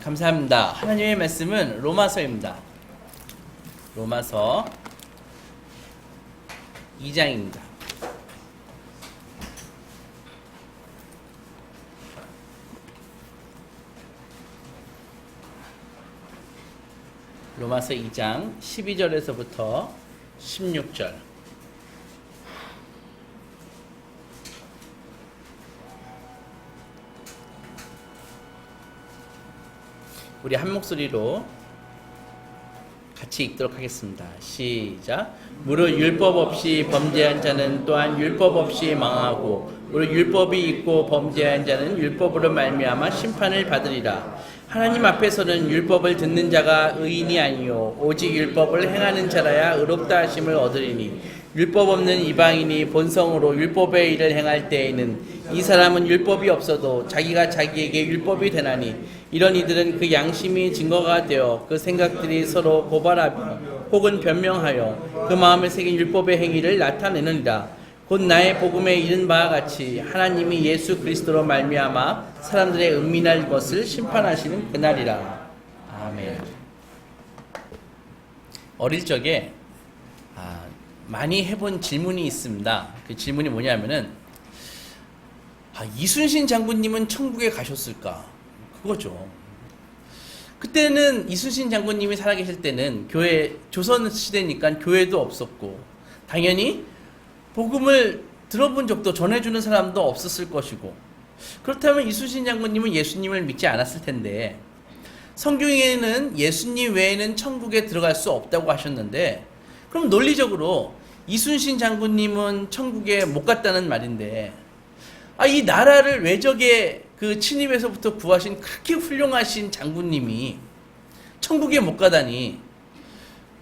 감사합니다. 하나님의 말씀은 로마서입니다. 로마서 2장입니다. 로마서 2장 12절에서부터 16절. 우리 한 목소리로 같이 읽도록 하겠습니다. 시작. 무릇 율법 없이 범죄한 자는 또한 율법 없이 망하고 무릇 율법이 있고 범죄한 자는 율법으로 말미암아 심판을 받으리라. 하나님 앞에서는 율법을 듣는 자가 의인이 아니요 오직 율법을 행하는 자라야 의롭다 하심을 얻으리니 율법 없는 이방인이 본성으로 율법의 일을 행할 때에는 이 사람은 율법이 없어도 자기가 자기에게 율법이 되나니 이런 이들은 그 양심이 증거가 되어 그 생각들이 서로 고발하며 혹은 변명하여 그 마음에 새긴 율법의 행위를 나타내느니라. 곧 나의 복음에 이른 바와 같이 하나님이 예수 그리스도로 말미암아 사람들의 은밀한 것을 심판하시는 그날이라. 아멘. 어릴 적에 많이 해본 질문이 있습니다. 그 질문이 뭐냐면은 이순신 장군님은 천국에 가셨을까? 그거죠. 그때는 이순신 장군님이 살아계실 때는 교회, 조선 시대니까 교회도 없었고 당연히 복음을 들어본 적도 전해주는 사람도 없었을 것이고 그렇다면 이순신 장군님은 예수님을 믿지 않았을 텐데 성경에는 예수님 외에는 천국에 들어갈 수 없다고 하셨는데 그럼 논리적으로 이순신 장군님은 천국에 못 갔다는 말인데 이 나라를 외적의 그 침입에서부터 구하신 그렇게 훌륭하신 장군님이 천국에 못 가다니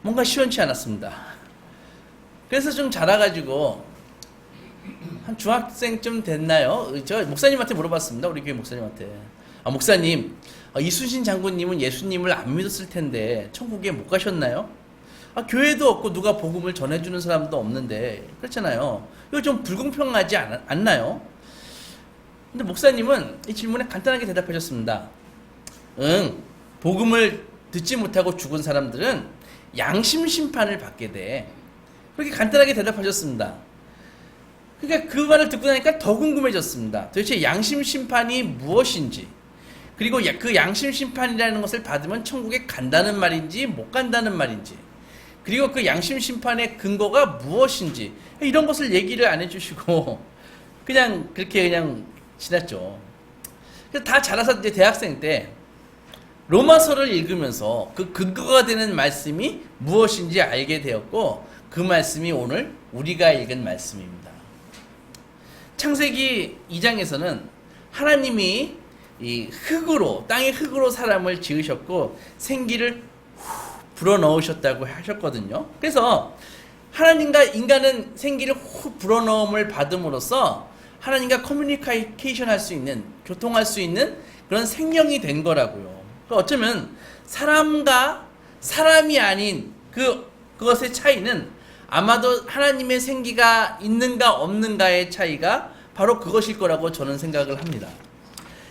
뭔가 시원치 않았습니다. 그래서 좀 자라가지고 한 중학생쯤 됐나요? 저 목사님한테 물어봤습니다. 우리 교회 목사님한테. 목사님, 이순신 장군님은 예수님을 안 믿었을 텐데 천국에 못 가셨나요? 교회도 없고 누가 복음을 전해주는 사람도 없는데 그렇잖아요. 이거 좀 불공평하지 않나요? 근데 목사님은 이 질문에 간단하게 대답하셨습니다. 복음을 듣지 못하고 죽은 사람들은 양심 심판을 받게 돼. 그렇게 간단하게 대답하셨습니다. 그러니까 그 말을 듣고 나니까 더 궁금해졌습니다. 도대체 양심 심판이 무엇인지, 그리고 그 양심 심판이라는 것을 받으면 천국에 간다는 말인지 못 간다는 말인지, 그리고 그 양심 심판의 근거가 무엇인지 이런 것을 얘기를 안 해주시고 그냥 그렇게 그냥 지났죠. 그래서 다 자라서 이제 대학생 때 로마서를 읽으면서 그 근거가 되는 말씀이 무엇인지 알게 되었고 그 말씀이 오늘 우리가 읽은 말씀입니다. 창세기 2장에서는 하나님이 이 흙으로, 땅의 흙으로 사람을 지으셨고 생기를 불어넣으셨다고 하셨거든요. 그래서 하나님과 인간은 생기를 불어넣음을 받음으로써 하나님과 커뮤니케이션 할 수 있는, 교통할 수 있는 그런 생명이 된 거라고요. 어쩌면 사람과 사람이 아닌 그것의 차이는 아마도 하나님의 생기가 있는가 없는가의 차이가 바로 그것일 거라고 저는 생각을 합니다.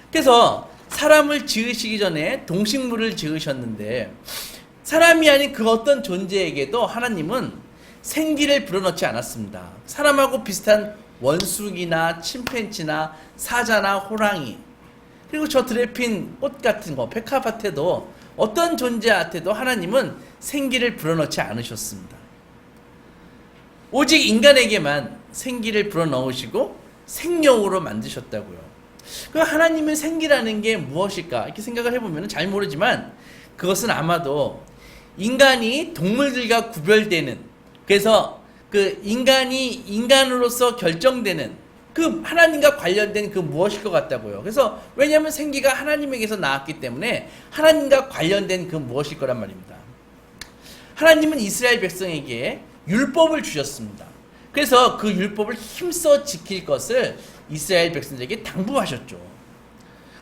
그래서 사람을 지으시기 전에 동식물을 지으셨는데 사람이 아닌 그 어떤 존재에게도 하나님은 생기를 불어넣지 않았습니다. 사람하고 비슷한 원숭이나 침팬지나 사자나 호랑이, 그리고 저 들에 핀 꽃 같은 거, 백합밭에도 어떤 존재한테도 하나님은 생기를 불어넣지 않으셨습니다. 오직 인간에게만 생기를 불어넣으시고 생명으로 만드셨다고요. 그 하나님의 생기라는 게 무엇일까? 이렇게 생각을 해보면 잘 모르지만 그것은 아마도 인간이 동물들과 구별되는, 그래서 그 인간이 인간으로서 결정되는 그 하나님과 관련된 그 무엇일 것 같다고요. 그래서 왜냐하면 생기가 하나님에게서 나왔기 때문에 하나님과 관련된 그 무엇일 거란 말입니다. 하나님은 이스라엘 백성에게 율법을 주셨습니다. 그래서 그 율법을 힘써 지킬 것을 이스라엘 백성들에게 당부하셨죠.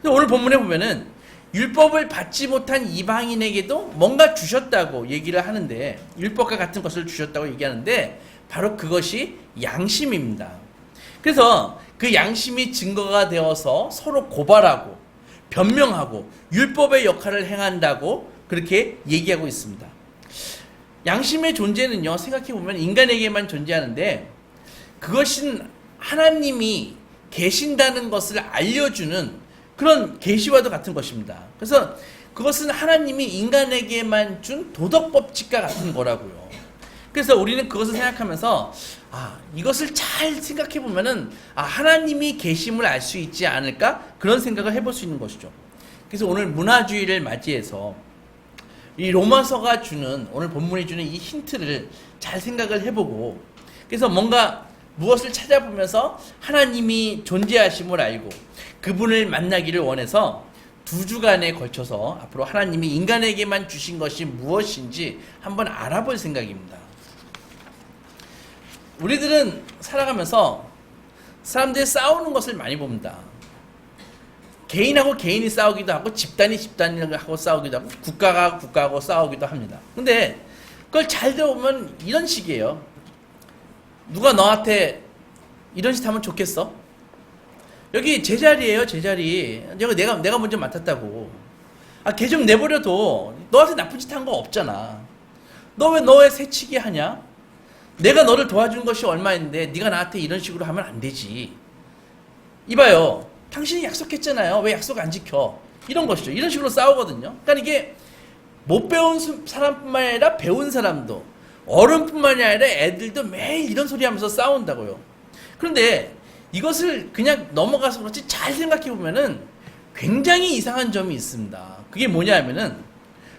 근데 오늘 본문에 보면은 율법을 받지 못한 이방인에게도 뭔가 주셨다고 얘기를 하는데, 율법과 같은 것을 주셨다고 얘기하는데 바로 그것이 양심입니다. 그래서 그 양심이 증거가 되어서 서로 고발하고 변명하고 율법의 역할을 행한다고 그렇게 얘기하고 있습니다. 양심의 존재는요, 생각해보면 인간에게만 존재하는데 그것은 하나님이 계신다는 것을 알려주는 그런 계시와도 같은 것입니다. 그래서 그것은 하나님이 인간에게만 준 도덕법칙과 같은 거라고요. 그래서 우리는 그것을 생각하면서 이것을 잘 생각해보면은 하나님이 계심을 알 수 있지 않을까? 그런 생각을 해볼 수 있는 것이죠. 그래서 오늘 문화주의를 맞이해서 이 로마서가 주는, 오늘 본문이 주는 이 힌트를 잘 생각을 해보고, 그래서 뭔가 무엇을 찾아보면서 하나님이 존재하심을 알고 그분을 만나기를 원해서 2주간에 걸쳐서 앞으로 하나님이 인간에게만 주신 것이 무엇인지 한번 알아볼 생각입니다. 우리들은 살아가면서 사람들이 싸우는 것을 많이 봅니다. 개인하고 개인이 싸우기도 하고 집단이 집단하고 싸우기도 하고 국가가 국가하고 싸우기도 합니다. 근데 그걸 잘 들어보면 이런 식이에요. 누가 너한테 이런 짓 하면 좋겠어? 여기 제 자리예요, 제 자리. 내가 먼저 맡았다고. 걔 좀 내버려둬. 너한테 나쁜 짓 한 거 없잖아. 너 왜 새치기 하냐? 내가 너를 도와준 것이 얼마인데 네가 나한테 이런 식으로 하면 안 되지. 이봐요. 당신이 약속했잖아요. 왜 약속 안 지켜? 이런 것이죠. 이런 식으로 싸우거든요. 그러니까 이게 못 배운 사람뿐만 아니라 배운 사람도, 어른뿐만이 아니라 애들도 매일 이런 소리 하면서 싸운다고요. 그런데 이것을 그냥 넘어가서 그렇지 잘 생각해 보면은 굉장히 이상한 점이 있습니다. 그게 뭐냐 하면은,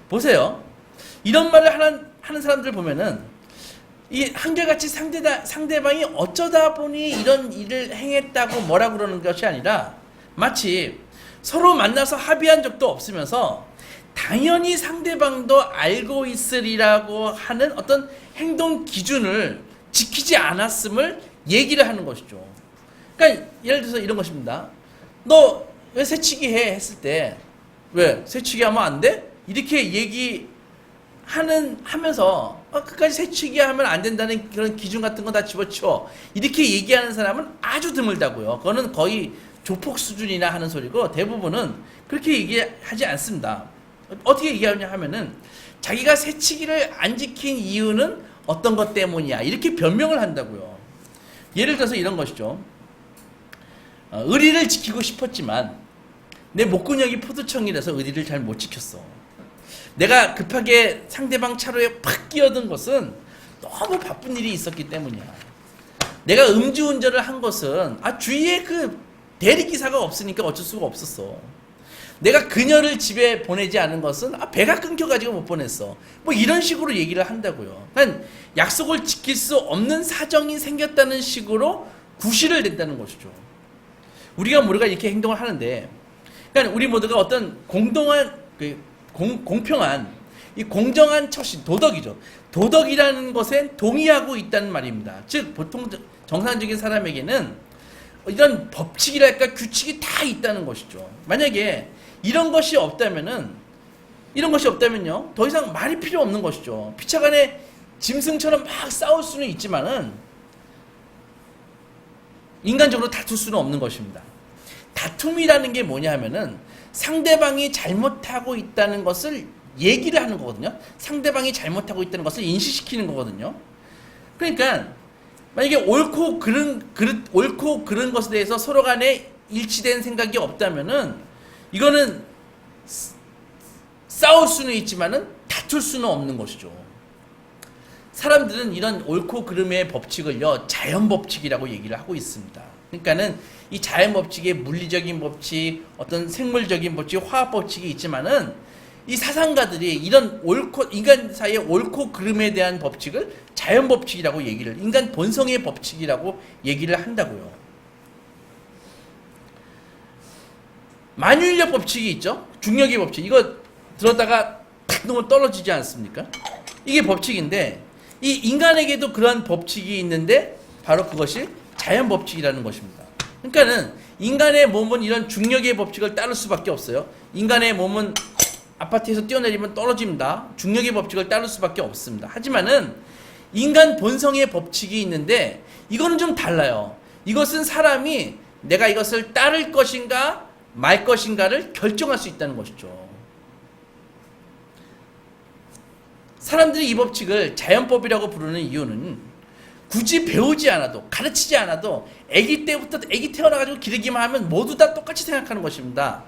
보세요. 이런 말을 하는 사람들 보면은 이 한결같이 상대방이 어쩌다 보니 이런 일을 행했다고 뭐라 그러는 것이 아니라 마치 서로 만나서 합의한 적도 없으면서 당연히 상대방도 알고 있으리라고 하는 어떤 행동 기준을 지키지 않았음을 얘기를 하는 것이죠. 그러니까 예를 들어서 이런 것입니다. 너 왜 새치기 해? 했을 때 왜 새치기 하면 안 돼? 이렇게 하면서 끝까지 새치기 하면 안 된다는 그런 기준 같은 거 다 집어치워. 이렇게 얘기하는 사람은 아주 드물다고요. 그거는 거의 조폭 수준이나 하는 소리고, 대부분은 그렇게 얘기하지 않습니다. 어떻게 얘기하냐 하면은 자기가 새치기를 안 지킨 이유는 어떤 것 때문이야, 이렇게 변명을 한다고요. 예를 들어서 이런 것이죠. 의리를 지키고 싶었지만 내 목근육이 포도청이라서 의리를 잘 못 지켰어. 내가 급하게 상대방 차로에 팍 끼어든 것은 너무 바쁜 일이 있었기 때문이야. 내가 음주운전을 한 것은 주위에 그 대리기사가 없으니까 어쩔 수가 없었어. 내가 그녀를 집에 보내지 않은 것은 배가 끊겨가지고 못 보냈어. 뭐 이런 식으로 얘기를 한다고요. 그러니까 약속을 지킬 수 없는 사정이 생겼다는 식으로 구실을 댄다는 것이죠. 우리가 이렇게 행동을 하는데, 그러니까 우리 모두가 어떤 공동한 공평한 이 공정한 처신, 도덕이죠. 도덕이라는 것에 동의하고 있다는 말입니다. 즉 보통 정상적인 사람에게는 이런 법칙이랄까 규칙이 다 있다는 것이죠. 만약에 이런 것이 없다면요, 더 이상 말이 필요 없는 것이죠. 피차간에 짐승처럼 막 싸울 수는 있지만은 인간적으로 다툴 수는 없는 것입니다. 다툼이라는 게 뭐냐 하면은 상대방이 잘못하고 있다는 것을 얘기를 하는 거거든요. 상대방이 잘못하고 있다는 것을 인식시키는 거거든요. 그러니까 만약에 옳고 그른 것에 대해서 서로 간에 일치된 생각이 없다면은 이거는 싸울 수는 있지만은 다툴 수는 없는 것이죠. 사람들은 이런 옳고 그름의 법칙을요, 자연 법칙이라고 얘기를 하고 있습니다. 그러니까는 이 자연 법칙에 물리적인 법칙, 어떤 생물적인 법칙, 화학 법칙이 있지만은 이 사상가들이 이런 인간 사이의 옳고 그름에 대한 법칙을 자연 법칙이라고 인간 본성의 법칙이라고 얘기를 한다고요. 만유인력 법칙이 있죠? 중력의 법칙. 이거 들었다가 탁 놓으면 떨어지지 않습니까? 이게 법칙인데, 이 인간에게도 그런 법칙이 있는데 바로 그것이 자연 법칙이라는 것입니다. 그러니까는 인간의 몸은 이런 중력의 법칙을 따를 수밖에 없어요. 인간의 몸은 아파트에서 뛰어내리면 떨어집니다. 중력의 법칙을 따를 수밖에 없습니다. 하지만은 인간 본성의 법칙이 있는데 이거는 좀 달라요. 이것은 사람이 내가 이것을 따를 것인가 말 것인가를 결정할 수 있다는 것이죠. 사람들이 이 법칙을 자연법이라고 부르는 이유는 굳이 배우지 않아도, 가르치지 않아도 아기 때부터, 아기 태어나가지고 기르기만 하면 모두 다 똑같이 생각하는 것입니다.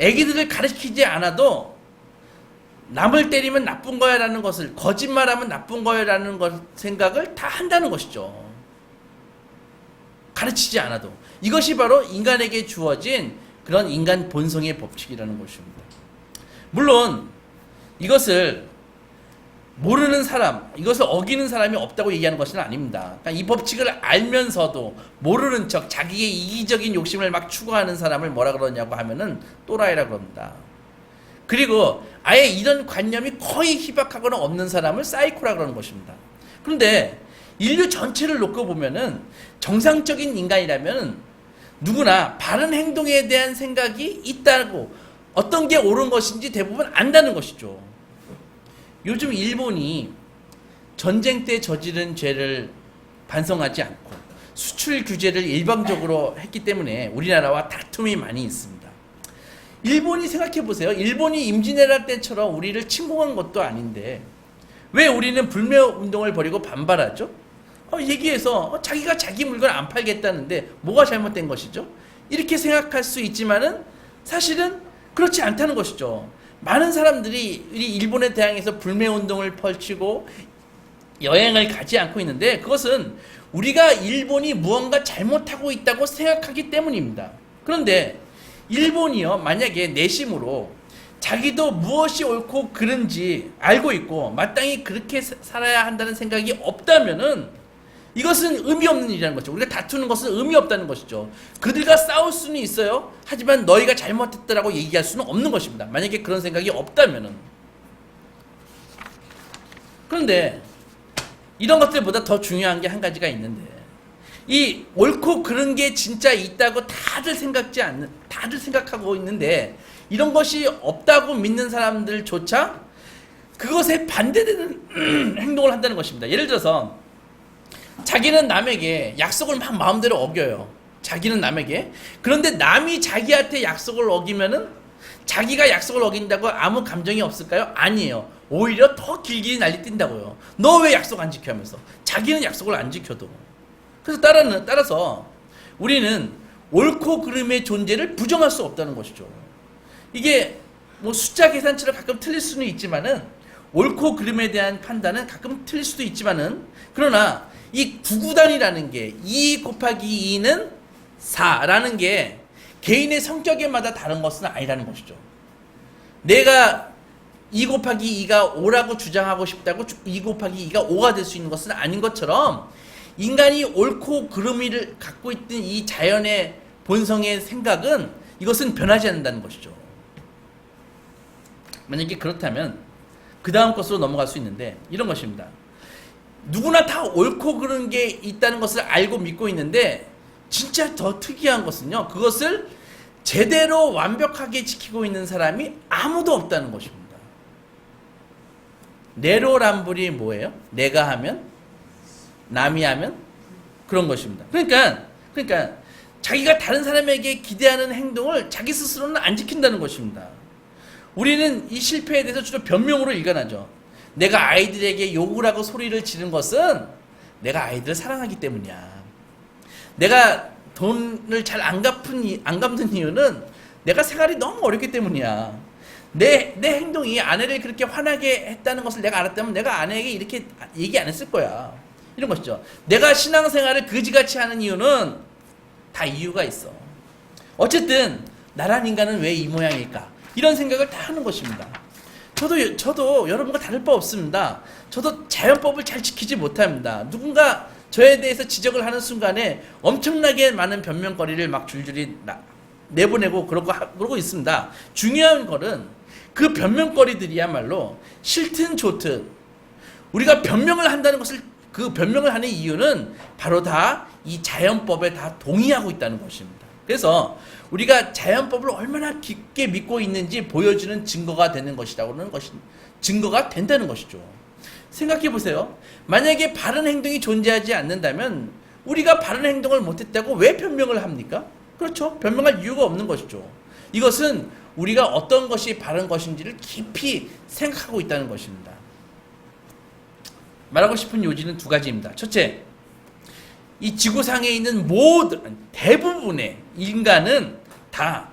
아기들을 가르치지 않아도 남을 때리면 나쁜 거야 라는 것을, 거짓말하면 나쁜 거야 라는 생각을 다 한다는 것이죠. 가르치지 않아도. 이것이 바로 인간에게 주어진 그런 인간 본성의 법칙이라는 것입니다. 물론 이것을 모르는 사람, 이것을 어기는 사람이 없다고 얘기하는 것은 아닙니다. 그러니까 이 법칙을 알면서도 모르는 척 자기의 이기적인 욕심을 막 추구하는 사람을 뭐라 그러냐고 하면은 또라이라 그럽니다. 그리고 아예 이런 관념이 거의 희박하거나 없는 사람을 사이코라 그러는 것입니다. 그런데 인류 전체를 놓고 보면은 정상적인 인간이라면 누구나 바른 행동에 대한 생각이 있다고, 어떤 게 옳은 것인지 대부분 안다는 것이죠. 요즘 일본이 전쟁 때 저지른 죄를 반성하지 않고 수출 규제를 일방적으로 했기 때문에 우리나라와 다툼이 많이 있습니다. 일본이 생각해 보세요. 일본이 임진왜란 때처럼 우리를 침공한 것도 아닌데 왜 우리는 불매운동을 벌이고 반발하죠? 얘기해서 자기가 자기 물건 안 팔겠다는데 뭐가 잘못된 것이죠? 이렇게 생각할 수 있지만은 사실은 그렇지 않다는 것이죠. 많은 사람들이 일본에 대항해서 불매운동을 펼치고 여행을 가지 않고 있는데 그것은 우리가 일본이 무언가 잘못하고 있다고 생각하기 때문입니다. 그런데 일본이요, 만약에 내심으로 자기도 무엇이 옳고 그른지 알고 있고 마땅히 그렇게 살아야 한다는 생각이 없다면은 이것은 의미 없는 일이라는 거죠. 우리가 다투는 것은 의미 없다는 것이죠. 그들과 싸울 수는 있어요. 하지만 너희가 잘못했다라고 얘기할 수는 없는 것입니다. 만약에 그런 생각이 없다면은. 그런데 이런 것들보다 더 중요한 게 한 가지가 있는데, 이 옳고 그른 게 진짜 있다고 다들 생각하고 있는데 이런 것이 없다고 믿는 사람들조차 그것에 반대되는 행동을 한다는 것입니다. 예를 들어서 자기는 남에게 약속을 막 마음대로 어겨요. 자기는 남에게. 그런데 남이 자기한테 약속을 어기면은 자기가 약속을 어긴다고 아무 감정이 없을까요? 아니에요. 오히려 더 길게 난리 뛴다고요. 너 왜 약속 안 지켜 하면서. 자기는 약속을 안 지켜도. 그래서 따라서 우리는 옳고 그름의 존재를 부정할 수 없다는 것이죠. 이게 뭐 숫자 계산처럼 가끔 틀릴 수는 있지만은, 옳고 그름에 대한 판단은 가끔 틀릴 수도 있지만은, 그러나 이 구구단이라는 게 2 곱하기 2는 4라는 게 개인의 성격에마다 다른 것은 아니라는 것이죠. 내가 2 곱하기 2가 5라고 주장하고 싶다고 2 곱하기 2가 5가 될 수 있는 것은 아닌 것처럼 인간이 옳고 그름을 갖고 있던 이 자연의 본성의 생각은 이것은 변하지 않는다는 것이죠. 만약에 그렇다면 그 다음 것으로 넘어갈 수 있는데 이런 것입니다. 누구나 다 옳고 그른 게 있다는 것을 알고 믿고 있는데 진짜 더 특이한 것은요, 그것을 제대로 완벽하게 지키고 있는 사람이 아무도 없다는 것입니다. 내로남불이 뭐예요? 내가 하면, 남이 하면 그런 것입니다. 그러니까 자기가 다른 사람에게 기대하는 행동을 자기 스스로는 안 지킨다는 것입니다. 우리는 이 실패에 대해서 주로 변명으로 일관하죠. 내가 아이들에게 욕을 하고 소리를 지른 것은 내가 아이들을 사랑하기 때문이야. 내가 돈을 잘 안 갚는 이유는 내가 생활이 너무 어렵기 때문이야. 내 행동이 아내를 그렇게 화나게 했다는 것을 내가 알았다면 내가 아내에게 이렇게 얘기 안 했을 거야. 이런 것이죠. 내가 신앙생활을 그지같이 하는 이유는 다 이유가 있어. 어쨌든 나란 인간은 왜 이 모양일까? 이런 생각을 다 하는 것입니다. 저도 여러분과 다를 바 없습니다. 저도 자연법을 잘 지키지 못합니다. 누군가 저에 대해서 지적을 하는 순간에 엄청나게 많은 변명거리를 막 줄줄이 내보내고 그러고 있습니다. 중요한 거는 그 변명거리들이야말로 싫든 좋든 우리가 변명을 한다는 것을, 그 변명을 하는 이유는 바로 다 이 자연법에 다 동의하고 있다는 것입니다. 그래서 우리가 자연법을 얼마나 깊게 믿고 있는지 보여주는 증거가 되는 것이라고는 증거가 된다는 것이죠. 생각해 보세요. 만약에 바른 행동이 존재하지 않는다면 우리가 바른 행동을 못했다고 왜 변명을 합니까? 그렇죠. 변명할 이유가 없는 것이죠. 이것은 우리가 어떤 것이 바른 것인지를 깊이 생각하고 있다는 것입니다. 말하고 싶은 요지는 두 가지입니다. 첫째, 이 지구상에 있는 대부분의 인간은 다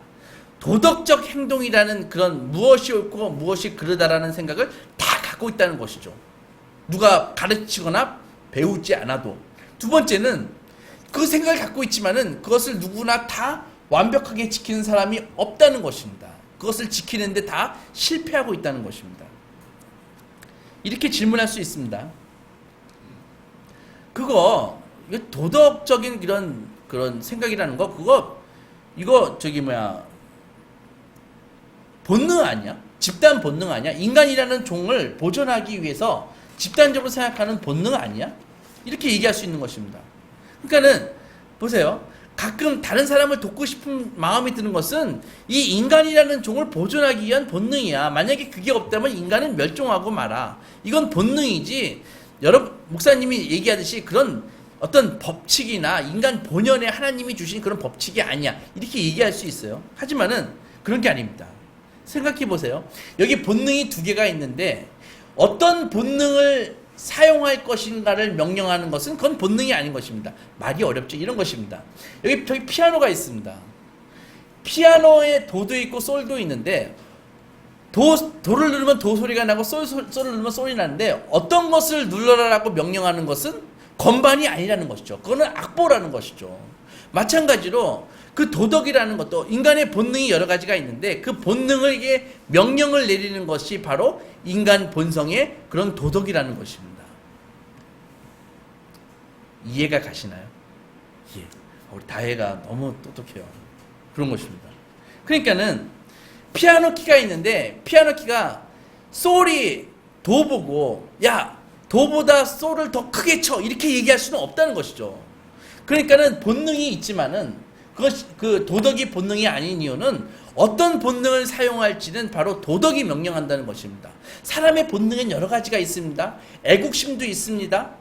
도덕적 행동이라는 그런 무엇이 옳고 무엇이 그르다라는 생각을 다 갖고 있다는 것이죠. 누가 가르치거나 배우지 않아도. 두 번째는 그 생각을 갖고 있지만은 그것을 누구나 다 완벽하게 지키는 사람이 없다는 것입니다. 그것을 지키는데 다 실패하고 있다는 것입니다. 이렇게 질문할 수 있습니다. 이거 도덕적인 그런 생각이라는 거, 이거 본능 아니야? 집단 본능 아니야? 인간이라는 종을 보존하기 위해서 집단적으로 생각하는 본능 아니야? 이렇게 얘기할 수 있는 것입니다. 그러니까는 보세요. 가끔 다른 사람을 돕고 싶은 마음이 드는 것은 이 인간이라는 종을 보존하기 위한 본능이야. 만약에 그게 없다면 인간은 멸종하고 말아. 이건 본능이지. 여러분 목사님이 얘기하듯이 그런 어떤 법칙이나 인간 본연의 하나님이 주신 그런 법칙이 아니야. 이렇게 얘기할 수 있어요. 하지만은 그런 게 아닙니다. 생각해 보세요. 여기 본능이 두 개가 있는데 어떤 본능을 사용할 것인가를 명령하는 것은 그건 본능이 아닌 것입니다. 말이 어렵죠. 이런 것입니다. 저기 피아노가 있습니다. 피아노에 도도 있고 솔도 있는데 도를 누르면 도 소리가 나고 솔을 누르면 솔이 나는데 어떤 것을 눌러라라고 명령하는 것은 건반이 아니라는 것이죠. 그거는 악보라는 것이죠. 마찬가지로 그 도덕이라는 것도 인간의 본능이 여러 가지가 있는데 그 본능에게 명령을 내리는 것이 바로 인간 본성의 그런 도덕이라는 것입니다. 이해가 가시나요? 예. 우리 다혜가 너무 똑똑해요. 그런 것입니다. 그러니까는 피아노 키가 있는데 피아노 키가 솔이 도 보고 야 도보다 솔을 더 크게 쳐 이렇게 얘기할 수는 없다는 것이죠. 그러니까는 본능이 있지만은 그 도덕이 본능이 아닌 이유는 어떤 본능을 사용할지는 바로 도덕이 명령한다는 것입니다. 사람의 본능은 여러 가지가 있습니다. 애국심도 있습니다.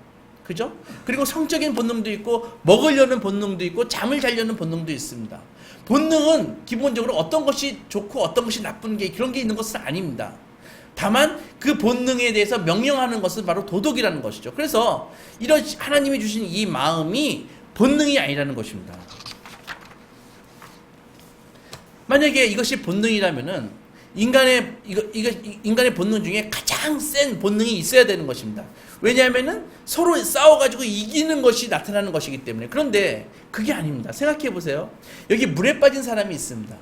그죠? 그리고 성적인 본능도 있고 먹으려는 본능도 있고 잠을 자려는 본능도 있습니다. 본능은 기본적으로 어떤 것이 좋고 어떤 것이 나쁜 게 그런 게 있는 것은 아닙니다. 다만 그 본능에 대해서 명령하는 것은 바로 도덕이라는 것이죠. 그래서 이런 하나님이 주신 이 마음이 본능이 아니라는 것입니다. 만약에 이것이 본능이라면은 인간의 본능 중에 가장 센 본능이 있어야 되는 것입니다. 왜냐하면은 서로 싸워가지고 이기는 것이 나타나는 것이기 때문에. 그런데 그게 아닙니다. 생각해 보세요. 여기 물에 빠진 사람이 있습니다.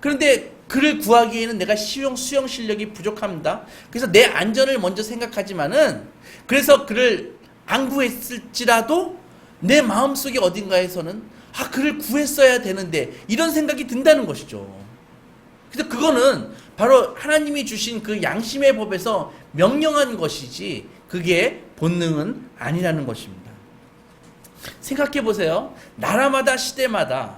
그런데 그를 구하기에는 내가 수영 실력이 부족합니다. 그래서 내 안전을 먼저 생각하지만은 그래서 그를 안 구했을지라도 내 마음속에 어딘가에서는 그를 구했어야 되는데 이런 생각이 든다는 것이죠. 그래서 그거는 바로 하나님이 주신 그 양심의 법에서 명령한 것이지 그게 본능은 아니라는 것입니다. 생각해 보세요. 나라마다 시대마다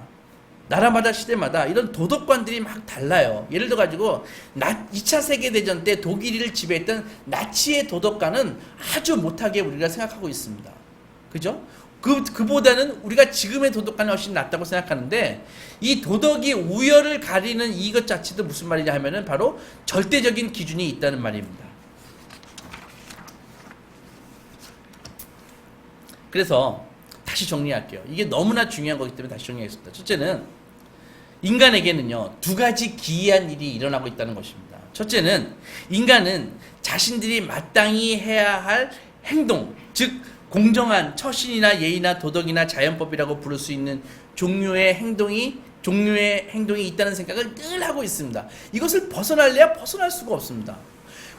이런 도덕관들이 막 달라요. 예를 들어 가지고 2차 세계대전 때 독일을 지배했던 나치의 도덕관은 아주 못하게 우리가 생각하고 있습니다. 그죠? 그보다는 우리가 지금의 도덕관이 훨씬 낫다고 생각하는데 이 도덕이 우열을 가리는 이것 자체도 무슨 말이냐 하면은 바로 절대적인 기준이 있다는 말입니다. 그래서 다시 정리할게요. 이게 너무나 중요한 거기 때문에 다시 정리하겠습니다. 첫째는 인간에게는요, 두 가지 기이한 일이 일어나고 있다는 것입니다. 첫째는 인간은 자신들이 마땅히 해야 할 행동, 즉 공정한 처신이나 예의나 도덕이나 자연법이라고 부를 수 있는 종류의 행동이 있다는 생각을 늘 하고 있습니다. 이것을 벗어날래야 벗어날 수가 없습니다.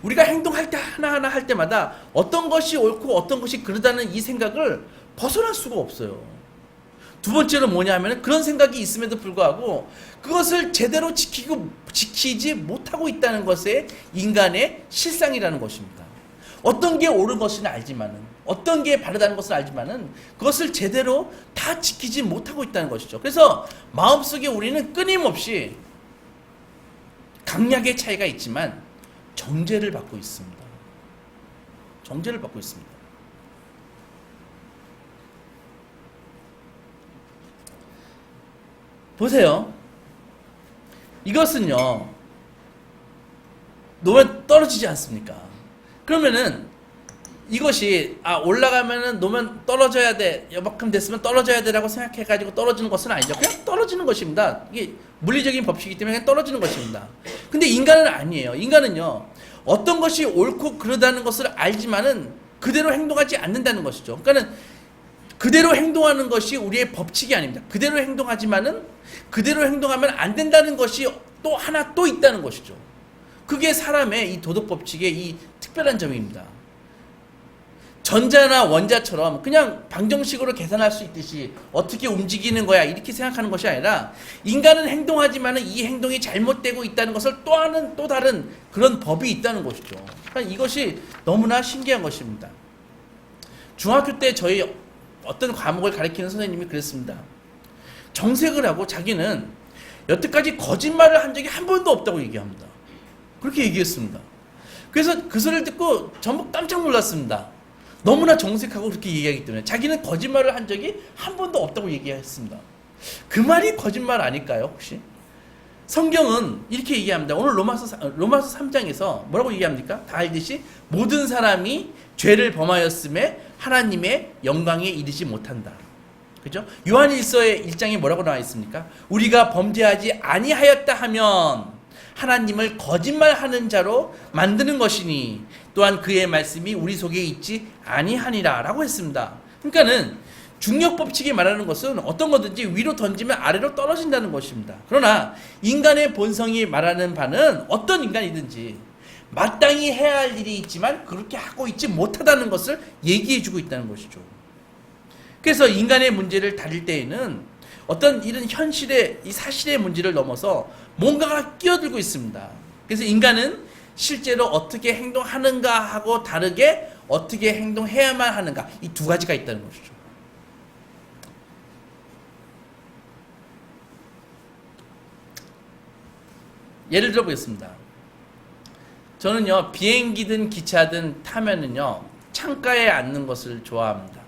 우리가 행동할 때 하나하나 할 때마다 어떤 것이 옳고 어떤 것이 그르다는 이 생각을 벗어날 수가 없어요. 두 번째로 뭐냐면 그런 생각이 있음에도 불구하고 그것을 제대로 지키지 못하고 있다는 것에 인간의 실상이라는 것입니다. 어떤 게 옳은 것은 알지만은 어떤 게 바르다는 것을 알지만은 그것을 제대로 다 지키지 못하고 있다는 것이죠. 그래서 마음속에 우리는 끊임없이 강약의 차이가 있지만 정죄를 받고 있습니다. 정죄를 받고 있습니다. 보세요. 이것은요, 놓으면 떨어지지 않습니까? 그러면은 이것이 올라가면은 놓으면 떨어져야 돼, 요만큼 됐으면 떨어져야 돼라고 생각해가지고 떨어지는 것은 아니죠. 그냥 떨어지는 것입니다. 이게 물리적인 법칙이기 때문에 그냥 떨어지는 것입니다. 근데 인간은 아니에요. 인간은요, 어떤 것이 옳고 그러다는 것을 알지만은 그대로 행동하지 않는다는 것이죠. 그러니까는 그대로 행동하는 것이 우리의 법칙이 아닙니다. 그대로 행동하지만은 그대로 행동하면 안 된다는 것이 또 하나 또 있다는 것이죠. 그게 사람의 이 도덕 법칙의 이 특별한 점입니다. 전자나 원자처럼 그냥 방정식으로 계산할 수 있듯이 어떻게 움직이는 거야 이렇게 생각하는 것이 아니라 인간은 행동하지만 이 행동이 잘못되고 있다는 것을 또 다른 그런 법이 있다는 것이죠. 그러니까 이것이 너무나 신기한 것입니다. 중학교 때 저희 어떤 과목을 가르치는 선생님이 그랬습니다. 정색을 하고 자기는 여태까지 거짓말을 한 적이 한 번도 없다고 얘기합니다. 그렇게 얘기했습니다. 그래서 그 소리를 듣고 전부 깜짝 놀랐습니다. 너무나 정색하고 그렇게 얘기하기 때문에 자기는 거짓말을 한 적이 한 번도 없다고 얘기했습니다. 그 말이 거짓말 아닐까요, 혹시? 성경은 이렇게 얘기합니다. 오늘 로마서 3장에서 뭐라고 얘기합니까? 다 알듯이 모든 사람이 죄를 범하였음에 하나님의 영광에 이르지 못한다. 그죠? 요한일서의 1장에 뭐라고 나와 있습니까? 우리가 범죄하지 아니하였다 하면 하나님을 거짓말하는 자로 만드는 것이니 또한 그의 말씀이 우리 속에 있지 아니하니라 라고 했습니다. 그러니까는 중력 법칙이 말하는 것은 어떤 거든지 위로 던지면 아래로 떨어진다는 것입니다. 그러나 인간의 본성이 말하는 바는 어떤 인간이든지 마땅히 해야 할 일이 있지만 그렇게 하고 있지 못하다는 것을 얘기해주고 있다는 것이죠. 그래서 인간의 문제를 다룰 때에는 어떤 이런 현실의 이 사실의 문제를 넘어서 뭔가가 끼어들고 있습니다. 그래서 인간은 실제로 어떻게 행동하는가 하고 다르게 어떻게 행동해야만 하는가, 이 두 가지가 있다는 것이죠. 예를 들어 보겠습니다. 저는요, 비행기든 기차든 타면은요, 창가에 앉는 것을 좋아합니다.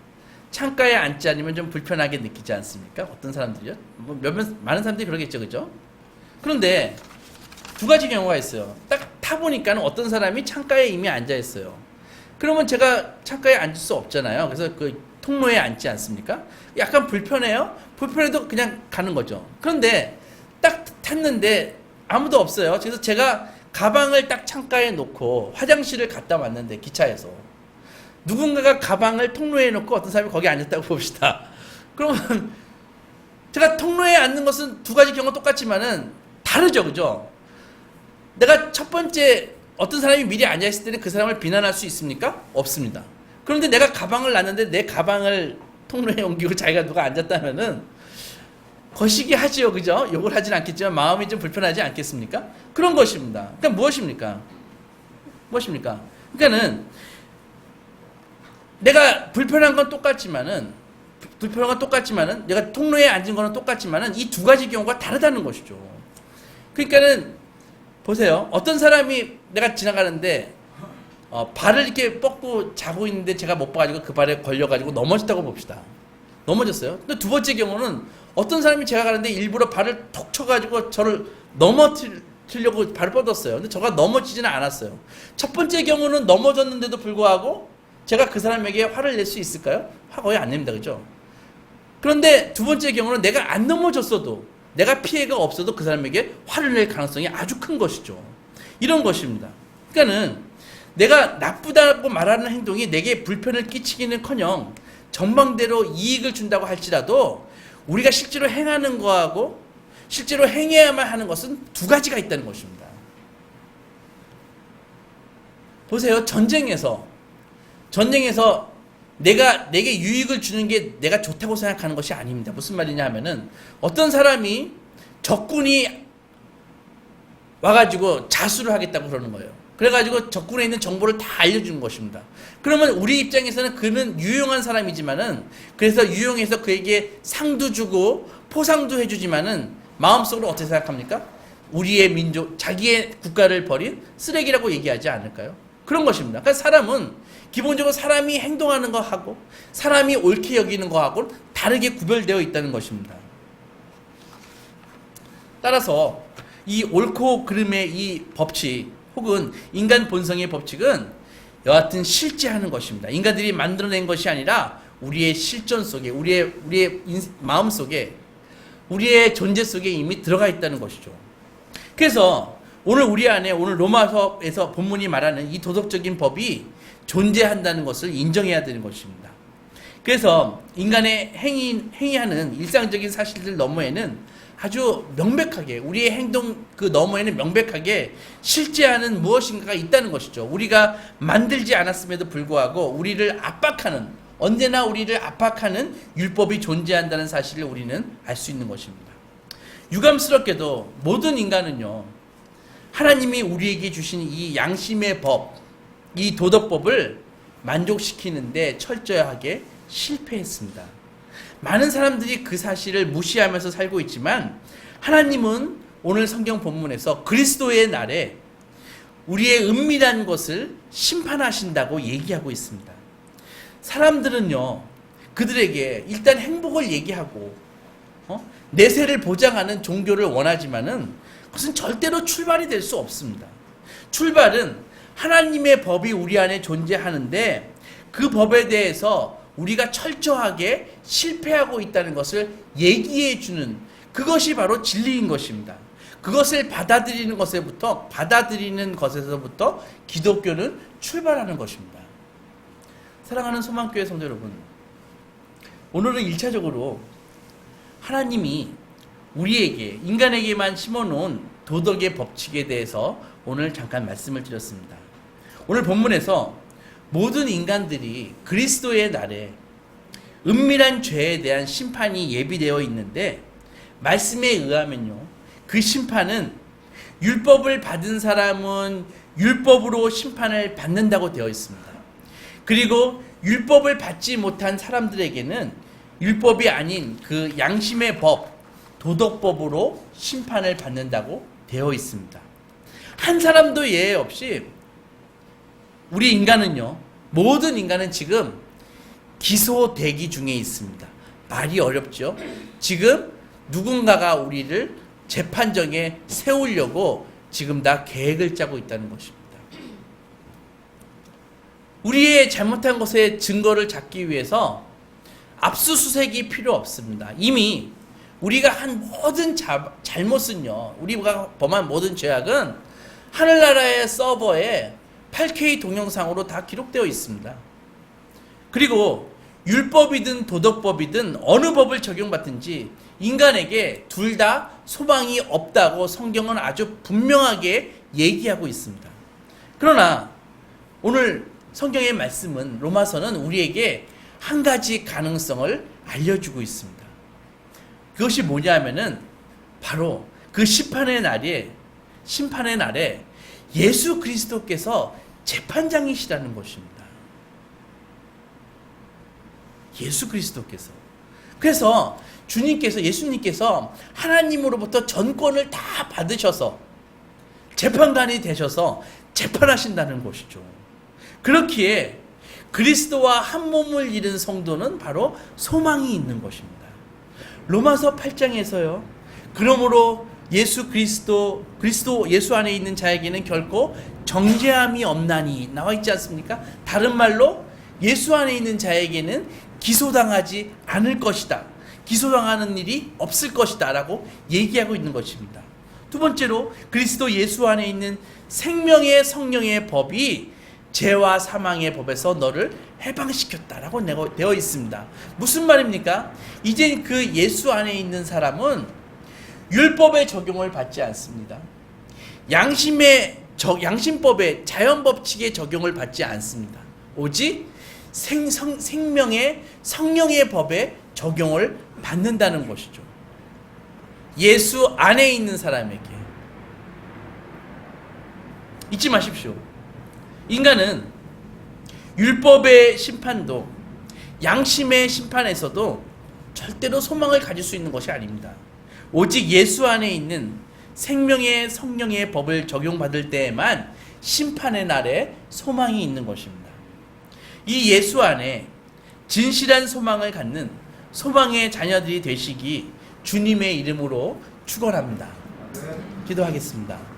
창가에 앉지 않으면 좀 불편하게 느끼지 않습니까? 어떤 사람들이요? 많은 사람들이 그러겠죠, 그죠? 그런데 두 가지 경우가 있어요. 딱 타보니까 어떤 사람이 창가에 이미 앉아 있어요. 그러면 제가 창가에 앉을 수 없잖아요. 그래서 그 통로에 앉지 않습니까? 약간 불편해요? 불편해도 그냥 가는 거죠. 그런데 딱 탔는데 아무도 없어요. 그래서 제가 가방을 딱 창가에 놓고 화장실을 갔다 왔는데, 기차에서 누군가가 가방을 통로에 놓고 어떤 사람이 거기 앉았다고 봅시다. 그러면 제가 통로에 앉는 것은 두 가지 경우가 똑같지만은 다르죠, 그죠? 내가 첫 번째 어떤 사람이 미리 앉아있을 때는 그 사람을 비난할 수 있습니까? 없습니다. 그런데 내가 가방을 놨는데 내 가방을 통로에 옮기고 자기가 누가 앉았다면은 거시기 하지요, 그죠? 욕을 하진 않겠지만 마음이 좀 불편하지 않겠습니까? 그런 것입니다. 그러니까 무엇입니까? 그러니까는 내가 불편한 건 똑같지만은 내가 통로에 앉은 거는 똑같지만은 이 두 가지 경우가 다르다는 것이죠. 그러니까는 보세요. 어떤 사람이 내가 지나가는데 발을 이렇게 뻗고 자고 있는데 제가 못 봐가지고 그 발에 걸려가지고 넘어졌다고 봅시다. 넘어졌어요. 근데 두 번째 경우는 어떤 사람이 제가 가는데 일부러 발을 톡 쳐가지고 저를 넘어뜨리려고 발을 뻗었어요. 근데 저가 넘어지지는 않았어요. 첫 번째 경우는 넘어졌는데도 불구하고 제가 그 사람에게 화를 낼 수 있을까요? 화 거의 안 냅니다. 그죠? 그런데 두 번째 경우는 내가 안 넘어졌어도, 내가 피해가 없어도 그 사람에게 화를 낼 가능성이 아주 큰 것이죠. 이런 것입니다. 그러니까는 내가 나쁘다고 말하는 행동이 내게 불편을 끼치기는커녕 전망대로 이익을 준다고 할지라도 우리가 실제로 행하는 거하고 실제로 행해야만 하는 것은 두 가지가 있다는 것입니다. 보세요. 전쟁에서 내게 유익을 주는 게 내가 좋다고 생각하는 것이 아닙니다. 무슨 말이냐 하면은 어떤 사람이 적군이 와가지고 자수를 하겠다고 그러는 거예요. 그래가지고 적군에 있는 정보를 다 알려주는 것입니다. 그러면 우리 입장에서는 그는 유용한 사람이지만은, 그래서 유용해서 그에게 상도 주고 포상도 해주지만은 마음속으로 어떻게 생각합니까? 우리의 민족, 자기의 국가를 버린 쓰레기라고 얘기하지 않을까요? 그런 것입니다. 그러니까 사람은 기본적으로 사람이 행동하는 거하고 사람이 옳게 여기는 거하고 다르게 구별되어 있다는 것입니다. 따라서 이 옳고 그름의 이 법칙 혹은 인간 본성의 법칙은 여하튼 실제하는 것입니다. 인간들이 만들어낸 것이 아니라 우리의 실존 속에, 우리의 마음 속에, 우리의 존재 속에 이미 들어가 있다는 것이죠. 그래서 오늘 우리 안에, 오늘 로마서에서 본문이 말하는 이 도덕적인 법이 존재한다는 것을 인정해야 되는 것입니다. 그래서 인간의 행위하는 일상적인 사실들 너머에는 아주 명백하게, 우리의 행동 그 너머에는 명백하게 실제하는 무엇인가가 있다는 것이죠. 우리가 만들지 않았음에도 불구하고 우리를 압박하는, 언제나 우리를 압박하는 율법이 존재한다는 사실을 우리는 알 수 있는 것입니다. 유감스럽게도 모든 인간은요, 하나님이 우리에게 주신 이 양심의 법, 이 도덕법을 만족시키는데 철저하게 실패했습니다. 많은 사람들이 그 사실을 무시하면서 살고 있지만 하나님은 오늘 성경 본문에서 그리스도의 날에 우리의 은밀한 것을 심판하신다고 얘기하고 있습니다. 사람들은요, 그들에게 일단 행복을 얘기하고 내세를 보장하는 종교를 원하지만은 그것은 절대로 출발이 될 수 없습니다. 출발은 하나님의 법이 우리 안에 존재하는데 그 법에 대해서 우리가 철저하게 실패하고 있다는 것을 얘기해 주는, 그것이 바로 진리인 것입니다. 그것을 받아들이는 것에서부터 기독교는 출발하는 것입니다. 사랑하는 소망교회 성도 여러분, 오늘은 1차적으로 하나님이 우리에게, 인간에게만 심어놓은 도덕의 법칙에 대해서 오늘 잠깐 말씀을 드렸습니다. 오늘 본문에서 모든 인간들이 그리스도의 날에 은밀한 죄에 대한 심판이 예비되어 있는데, 말씀에 의하면요, 그 심판은 율법을 받은 사람은 율법으로 심판을 받는다고 되어 있습니다. 그리고 율법을 받지 못한 사람들에게는 율법이 아닌 그 양심의 법, 도덕법으로 심판을 받는다고 되어 있습니다. 한 사람도 예외 없이 우리 인간은요, 모든 인간은 지금 기소 대기 중에 있습니다. 말이 어렵죠? 지금 누군가가 우리를 재판정에 세우려고 지금 다 계획을 짜고 있다는 것입니다. 우리의 잘못한 것의 증거를 찾기 위해서 압수수색이 필요 없습니다. 이미 우리가 한 모든 잘못은요, 우리가 범한 모든 죄악은 하늘나라의 서버에 8K 동영상으로 다 기록되어 있습니다. 그리고 율법이든 도덕법이든 어느 법을 적용받든지 인간에게 둘 다 소망이 없다고 성경은 아주 분명하게 얘기하고 있습니다. 그러나 오늘 성경의 말씀은, 로마서는 우리에게 한 가지 가능성을 알려주고 있습니다. 그것이 뭐냐면은 바로 그 심판의 날에 예수 그리스도께서 재판장이시라는 것입니다. 예수 그리스도께서. 그래서 예수님께서 하나님으로부터 전권을 다 받으셔서 재판관이 되셔서 재판하신다는 것이죠. 그렇기에 그리스도와 한 몸을 이룬 성도는 바로 소망이 있는 것입니다. 로마서 8장에서요. 그러므로 예수 안에 있는 자에게는 결코 정죄함이 없나니 나와 있지 않습니까? 다른 말로 예수 안에 있는 자에게는 기소당하지 않을 것이다. 기소당하는 일이 없을 것이다 라고 얘기하고 있는 것입니다. 두 번째로 그리스도 예수 안에 있는 생명의 성령의 법이 죄와 사망의 법에서 너를 해방시켰다라고 되어 있습니다. 무슨 말입니까? 이제 그 예수 안에 있는 사람은 율법의 적용을 받지 않습니다. 양심법의 자연법칙의 적용을 받지 않습니다. 오직 생명의 성령의 법에 적용을 받는다는 것이죠. 예수 안에 있는 사람에게. 잊지 마십시오. 인간은 율법의 심판도 양심의 심판에서도 절대로 소망을 가질 수 있는 것이 아닙니다. 오직 예수 안에 있는 생명의 성령의 법을 적용받을 때에만 심판의 날에 소망이 있는 것입니다. 이 예수 안에 진실한 소망을 갖는 소망의 자녀들이 되시기 주님의 이름으로 축원합니다. 기도하겠습니다.